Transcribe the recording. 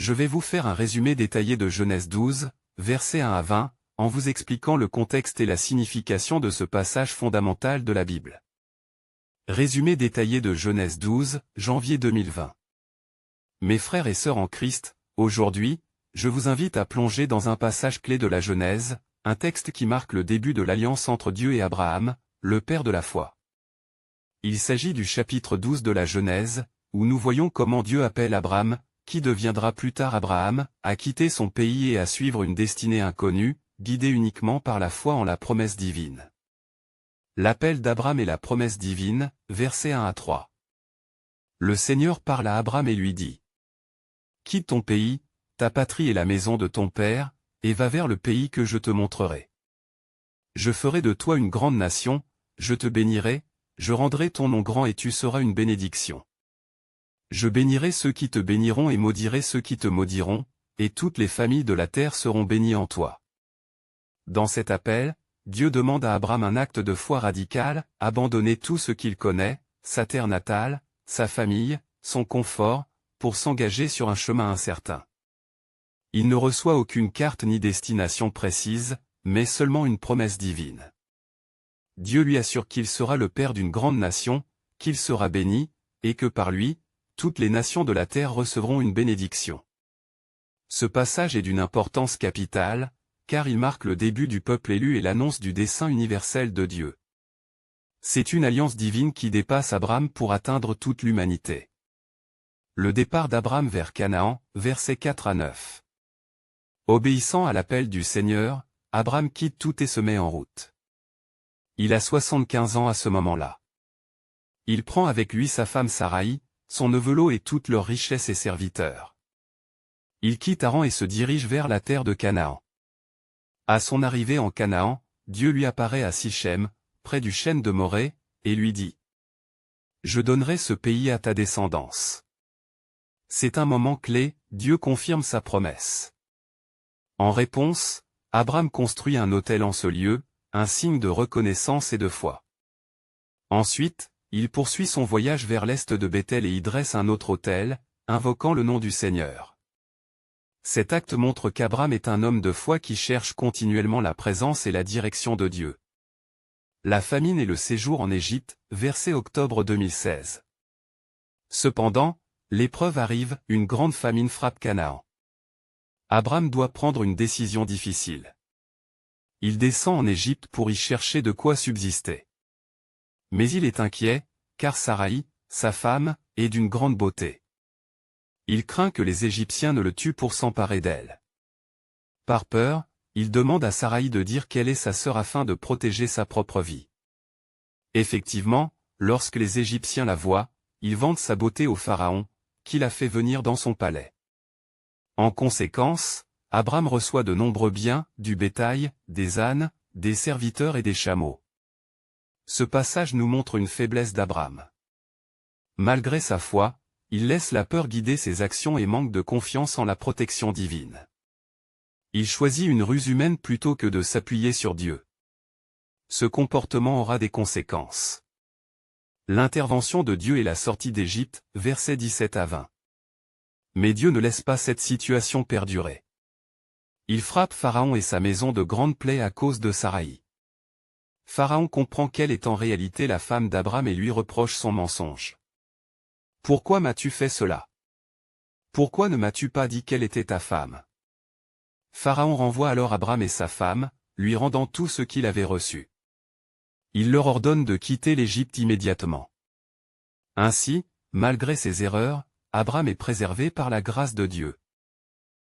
je vais vous faire un résumé détaillé de Genèse 12, versets 1 à 20, en vous expliquant le contexte et la signification de ce passage fondamental de la Bible. Résumé détaillé de Genèse 12, janvier 2020. Mes frères et sœurs en Christ, aujourd'hui, je vous invite à plonger dans un passage clé de la Genèse, un texte qui marque le début de l'alliance entre Dieu et Abraham, le père de la foi. Il s'agit du chapitre 12 de la Genèse, où nous voyons comment Dieu appelle Abraham, qui deviendra plus tard Abraham, à quitter son pays et à suivre une destinée inconnue, guidé uniquement par la foi en la promesse divine. L'appel d'Abraham et la promesse divine, versets 1 à 3. Le Seigneur parle à Abraham et lui dit: Quitte ton pays, ta patrie et la maison de ton père, et va vers le pays que je te montrerai. Je ferai de toi une grande nation, je te bénirai, je rendrai ton nom grand et tu seras une bénédiction. Je bénirai ceux qui te béniront et maudirai ceux qui te maudiront, et toutes les familles de la terre seront bénies en toi. Dans cet appel, Dieu demande à Abraham un acte de foi radical, abandonner tout ce qu'il connaît, sa terre natale, sa famille, son confort, pour s'engager sur un chemin incertain. Il ne reçoit aucune carte ni destination précise, mais seulement une promesse divine. Dieu lui assure qu'il sera le père d'une grande nation, qu'il sera béni, et que par lui, toutes les nations de la terre recevront une bénédiction. Ce passage est d'une importance capitale, car il marque le début du peuple élu et l'annonce du dessein universel de Dieu. C'est une alliance divine qui dépasse Abraham pour atteindre toute l'humanité. Le départ d'Abraham vers Canaan, versets 4 à 9. Obéissant à l'appel du Seigneur, Abraham quitte tout et se met en route. Il a 75 ans à ce moment-là. Il prend avec lui sa femme Saraï, son neveu Lot et toutes leurs richesses et serviteurs. Il quitte Haran et se dirige vers la terre de Canaan. À son arrivée en Canaan, Dieu lui apparaît à Sichem, près du chêne de Morée, et lui dit: Je donnerai ce pays à ta descendance. C'est un moment clé, Dieu confirme sa promesse. En réponse, Abraham construit un autel en ce lieu, un signe de reconnaissance et de foi. Ensuite, il poursuit son voyage vers l'est de Béthel et y dresse un autre autel, invoquant le nom du Seigneur. Cet acte montre qu'Abraham est un homme de foi qui cherche continuellement la présence et la direction de Dieu. La famine et le séjour en Égypte, verset octobre 2016. Cependant, l'épreuve arrive, une grande famine frappe Canaan. Abraham doit prendre une décision difficile. Il descend en Égypte pour y chercher de quoi subsister. Mais il est inquiet, car Saraï, sa femme, est d'une grande beauté. Il craint que les Égyptiens ne le tuent pour s'emparer d'elle. Par peur, il demande à Saraï de dire qu'elle est sa sœur afin de protéger sa propre vie. Effectivement, lorsque les Égyptiens la voient, ils vantent sa beauté au pharaon, qui l'a fait venir dans son palais. En conséquence, Abraham reçoit de nombreux biens, du bétail, des ânes, des serviteurs et des chameaux. Ce passage nous montre une faiblesse d'Abraham. Malgré sa foi, il laisse la peur guider ses actions et manque de confiance en la protection divine. Il choisit une ruse humaine plutôt que de s'appuyer sur Dieu. Ce comportement aura des conséquences. L'intervention de Dieu et la sortie d'Égypte, versets 17 à 20. Mais Dieu ne laisse pas cette situation perdurer. Il frappe Pharaon et sa maison de grandes plaies à cause de Saraï. Pharaon comprend qu'elle est en réalité la femme d'Abraham et lui reproche son mensonge. « Pourquoi m'as-tu fait cela? Pourquoi ne m'as-tu pas dit qu'elle était ta femme ?» Pharaon renvoie alors Abraham et sa femme, lui rendant tout ce qu'il avait reçu. Il leur ordonne de quitter l'Égypte immédiatement. Ainsi, malgré ses erreurs, Abraham est préservé par la grâce de Dieu.